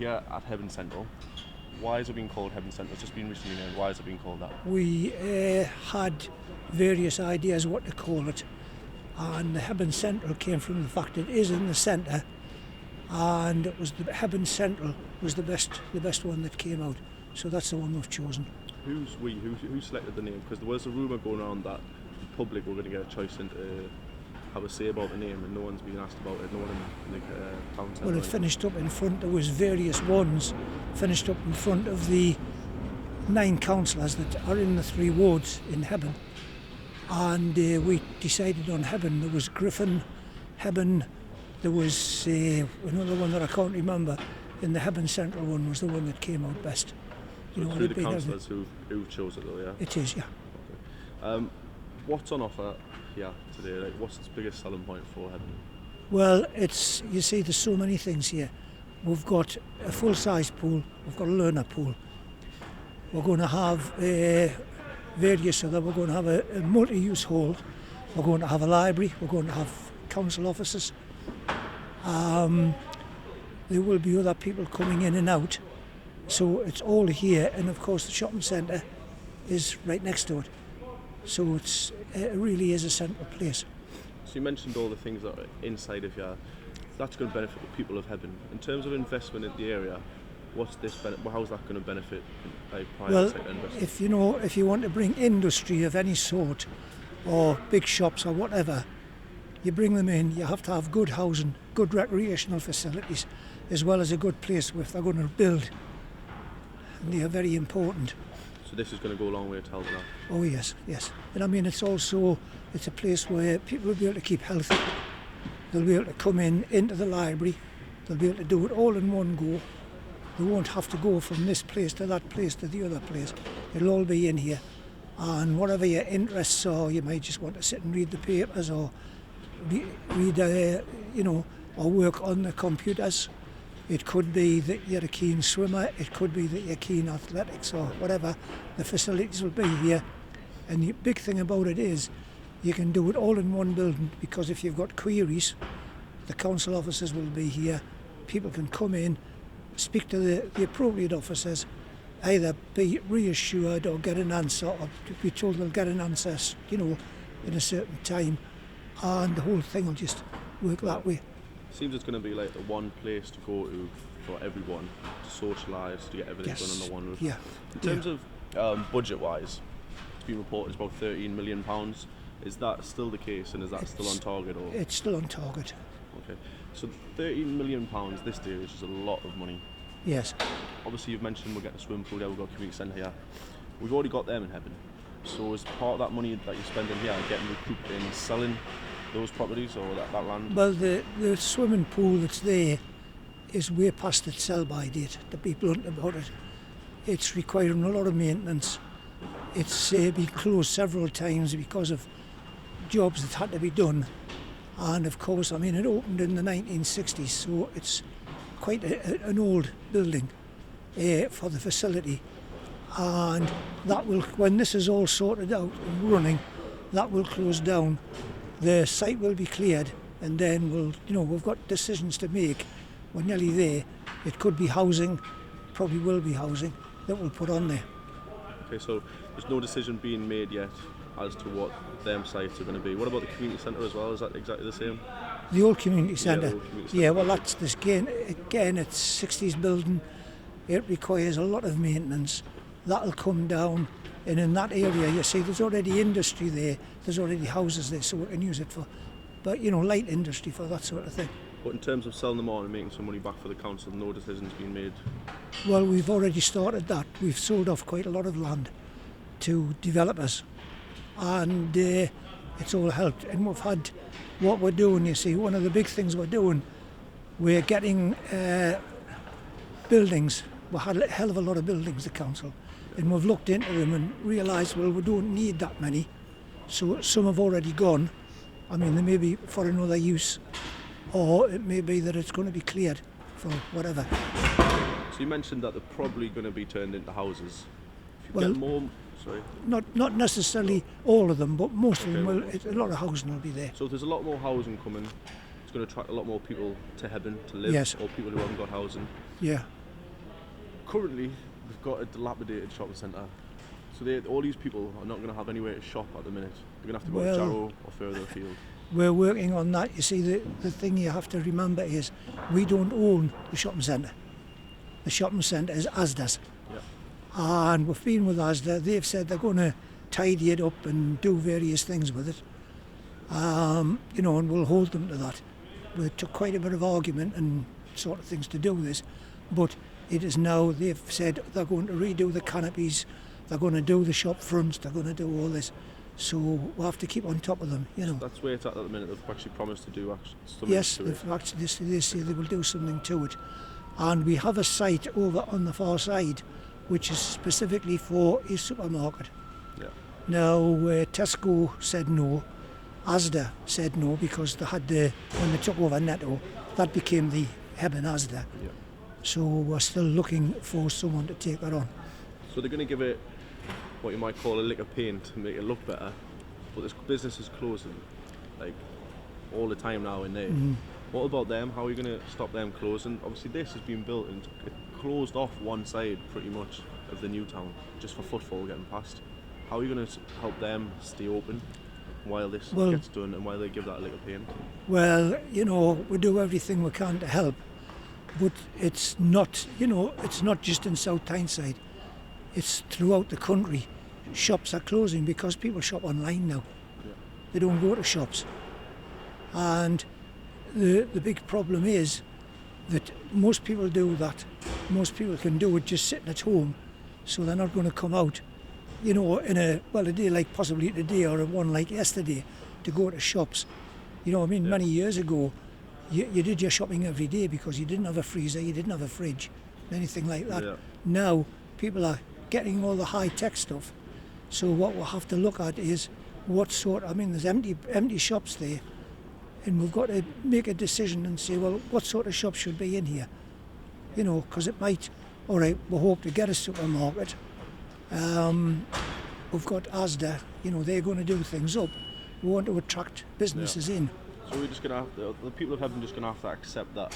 Yeah, at Hebburn Central. Why has it been called Hebburn Central? It's just been recently named. Why has it been called that? We had various ideas what to call it, and the Hebburn Central came from the fact it is in the centre, and it was the Hebburn Central was the best one that came out. So that's the one we've chosen. Who selected the name? Because there was a rumour going around that the public were going to get a choice and have a say about the name, and no one's been asked about it. No one in the town centre. Well, it finished up in front. There was various ones finished up in front of the 9 councillors that are in the 3 wards in Hebburn, and we decided on Hebburn. There was Griffin, Hebburn. There was another one that I can't remember. In the Hebburn Central one was the one that came out best. So through the councillors who chose it though, yeah? It is, yeah. Okay. What's on offer here today? Like, what's its biggest selling point for Hebburn? Well, you see, there's so many things here. We've got a full-size pool, we've got a learner pool. We're going to have various other, we're going to have a multi-use hall, we're going to have a library, we're going to have council offices. There will be other people coming in and out. So it's all here, and of course the shopping centre is right next to it. So it really is a central place. So you mentioned all the things that are inside of here. That's going to benefit the people of Hebburn. In terms of investment in the area, how's that going to benefit private sector investment? If you want to bring industry of any sort, or big shops or whatever, you bring them in. You have to have good housing, good recreational facilities, as well as a good place where they're going to build. And they are very important. So this is going to go a long way to help that? Oh yes. And I mean, it's a place where people will be able to keep healthy. They'll be able to come into the library. They'll be able to do it all in one go. They won't have to go from this place to that place to the other place. It'll all be in here. And whatever your interests are, you might just want to sit and read the papers or read, or work on the computers. It could be that you're a keen swimmer, it could be that you're keen athletics or whatever. The facilities will be here. And the big thing about it is you can do it all in one building, because if you've got queries, the council officers will be here. People can come in, speak to the appropriate officers, either be reassured or get an answer, or be told they'll get an answer, in a certain time. And the whole thing will just work that way. Seems it's going to be like the one place to go to for everyone to socialise, to get everything done under one roof. Yeah. In terms of budget-wise, it's been reported it's about £13 million. Is that still the case, and is that still on target? Or? It's still on target. Okay. So £13 million this day, which is a lot of money. Yes. Obviously, you've mentioned we'll get a swimming pool there, we've got a community centre here. We've already got them in Hebburn. So is part of that money that you're spending here getting recouped in selling those properties or that land? Well, the swimming pool that's there is way past its sell-by date, to be blunt about it. It's requiring a lot of maintenance. It's been closed several times because of jobs that had to be done. And of course, I mean, it opened in the 1960s, so it's quite an old building for the facility. And that will, when this is all sorted out and running, that will close down. The site will be cleared, and then we've got decisions to make. We're nearly there. It could be housing, probably will be housing, that we'll put on there. Okay, so there's no decision being made yet as to what them sites are going to be. What about the community centre as well? Is that exactly the same? The old community centre? Yeah, well, that's this again, it's 60s building. It requires a lot of maintenance. That'll come down. And in that area, you see, there's already industry there, there's already houses there, so we can use it for, light industry for that sort of thing. But in terms of selling them on and making some money back for the council, no decisions being made? Well, we've already started that. We've sold off quite a lot of land to developers, and it's all helped. And we've had, what we're doing, you see, one of the big things we're doing, we're getting buildings. We had a hell of a lot of buildings, the council. And we've looked into them and realised, well, we don't need that many. So some have already gone. I mean, they may be for another use, or it may be that it's going to be cleared for whatever. So you mentioned that they're probably going to be turned into houses. If you Well, get more, sorry. Not necessarily all of them, but most of them will. A lot of housing will be there. So if there's a lot more housing coming, it's going to attract a lot more people to Hebburn to live, Yes. or people who haven't got housing. Yeah. currently they've got a dilapidated shopping centre. So all these people are not going to have anywhere to shop at the minute. They're going to have to go to Jarrow or further afield. We're working on that. You see, the thing you have to remember is we don't own the shopping centre. The shopping centre is Asda's. Yeah. And we've been with Asda. They've said they're going to tidy it up and do various things with it. You know, and we'll hold them to that. It took quite a bit of argument and sort of things to do this. But it is now, they've said they're going to redo the canopies, they're going to do the shop fronts, they're going to do all this. So we'll have to keep on top of them, you know. That's where it's at the minute. They've actually promised to do something yes, to it. Actually, they say they will do something to it. And we have a site over on the far side which is specifically for a supermarket. Yeah. Now, Tesco said no, Asda said no, because they had when they took over Netto, that became the Hebburn Asda. Yeah. So we're still looking for someone to take that on. So they're going to give it what you might call a lick of paint to make it look better, but this business is closing like all the time now in there. Mm. What about them? How are you going to stop them closing? Obviously this has been built and it closed off one side pretty much of the new town just for footfall getting past. How are you going to help them stay open while this gets done and while they give that a lick of paint? Well, you know, we do everything we can to help, but it's not, you know, it's not just in South Tyneside. It's throughout the country. Shops are closing because people shop online now. Yeah. They don't go to shops. And the big problem is that most people do that. Most people can do it just sitting at home, so they're not going to come out, you know, in a day like possibly today or one like yesterday to go to shops. You know, I mean, many years ago, you did your shopping every day because you didn't have a freezer, you didn't have a fridge, anything like that. Yeah. Now, people are getting all the high-tech stuff. So what we'll have to look at is there's empty shops there, and we've got to make a decision and say, well, what sort of shops should be in here? You know, because it might, all right, we hope to get a supermarket. We've got Asda, you know, they're going to do things up. We want to attract businesses in. So we're just going to have to, the people of Hebburn just going to have to accept that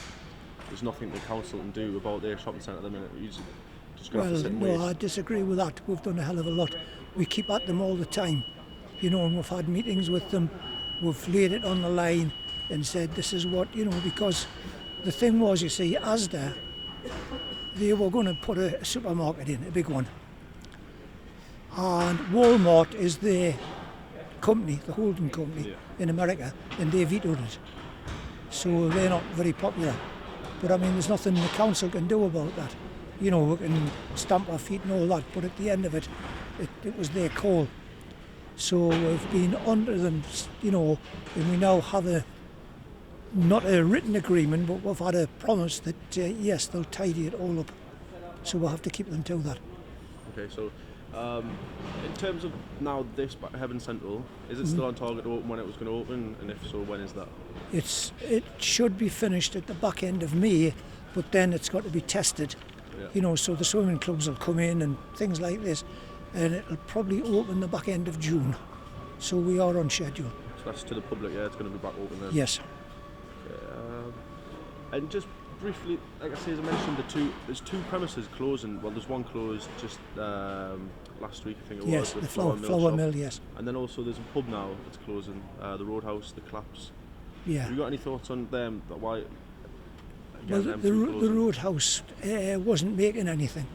there's nothing the council can do about their shopping centre at the minute. We're just going to have to sit and wait. No, I disagree with that. We've done a hell of a lot. We keep at them all the time, you know, and we've had meetings with them. We've laid it on the line and said this is what, you know, because the thing was, you see, Asda, they were going to put a supermarket in, a big one. And Walmart is their company, the holding company in America, and they vetoed it. So they're not very popular. But I mean, there's nothing the council can do about that. You know, we can stamp our feet and all that, but at the end of it, it was their call. So we've been under them, you know, and we now have not a written agreement, but we've had a promise that, yes, they'll tidy it all up. So we'll have to keep them to that. Okay, so in terms of now this Hebburn Central, is it still on target to open when it was going to open, and if so, when is that? It should be finished at the back end of May, but then it's got to be tested. Yeah. You know, so the swimming clubs will come in and things like this, and it'll probably open the back end of June. So we are on schedule. So that's to the public, yeah, it's going to be back open then? Yes. And just briefly, like I say, as I mentioned, there's two premises closing. Well, there's one closed just last week, I think it was. Yes, the flour mill, yes. And then also there's a pub now that's closing, the Roadhouse, the Claps. Yeah. Have you got any thoughts on them? Why? Well, the Roadhouse wasn't making anything,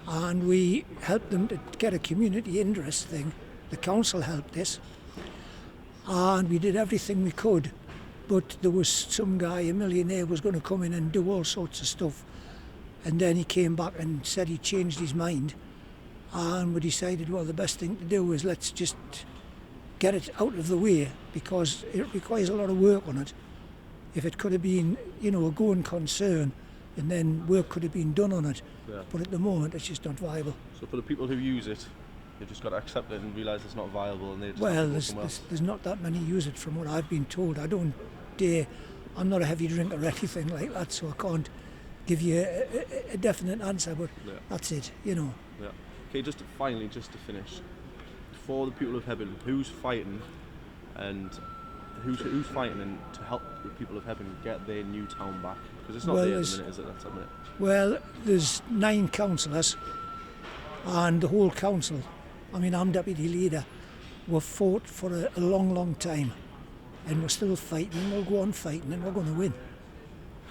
and we helped them to get a community interest thing. The council helped us, and we did everything we could. But there was some guy, a millionaire, was going to come in and do all sorts of stuff. And then he came back and said he changed his mind. And we decided, well, the best thing to do is let's just get it out of the way, because it requires a lot of work on it. If it could have been, you know, a going concern, and then work could have been done on it. Yeah. But at the moment, it's just not viable. So for the people who use it, they've just got to accept it and realise it's not viable, and they just Well, have to go there's not that many use it from what I've been told. I'm not a heavy drinker or anything like that, so I can't give you a definite answer, but that's it, you know. Yeah. Okay, just to finish, for the people of Hebburn, who's fighting and who's fighting and to help the people of Hebburn get their new town back? Because it's not Well, there at the minute, is it? That's at the minute. Well, there's 9 councillors, and the whole council, I mean, I'm deputy leader, we've fought for a long, long time, and we're still fighting, and we'll go on fighting, and we're going to win.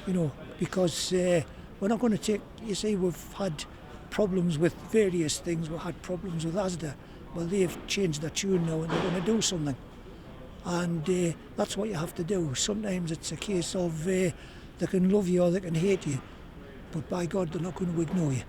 You know, because we're not going to take, you see, we've had problems with various things. We've had problems with Asda. Well, they've changed their tune now, and they're going to do something. And that's what you have to do. Sometimes it's a case of they can love you or they can hate you, but by God, they're not going to ignore you.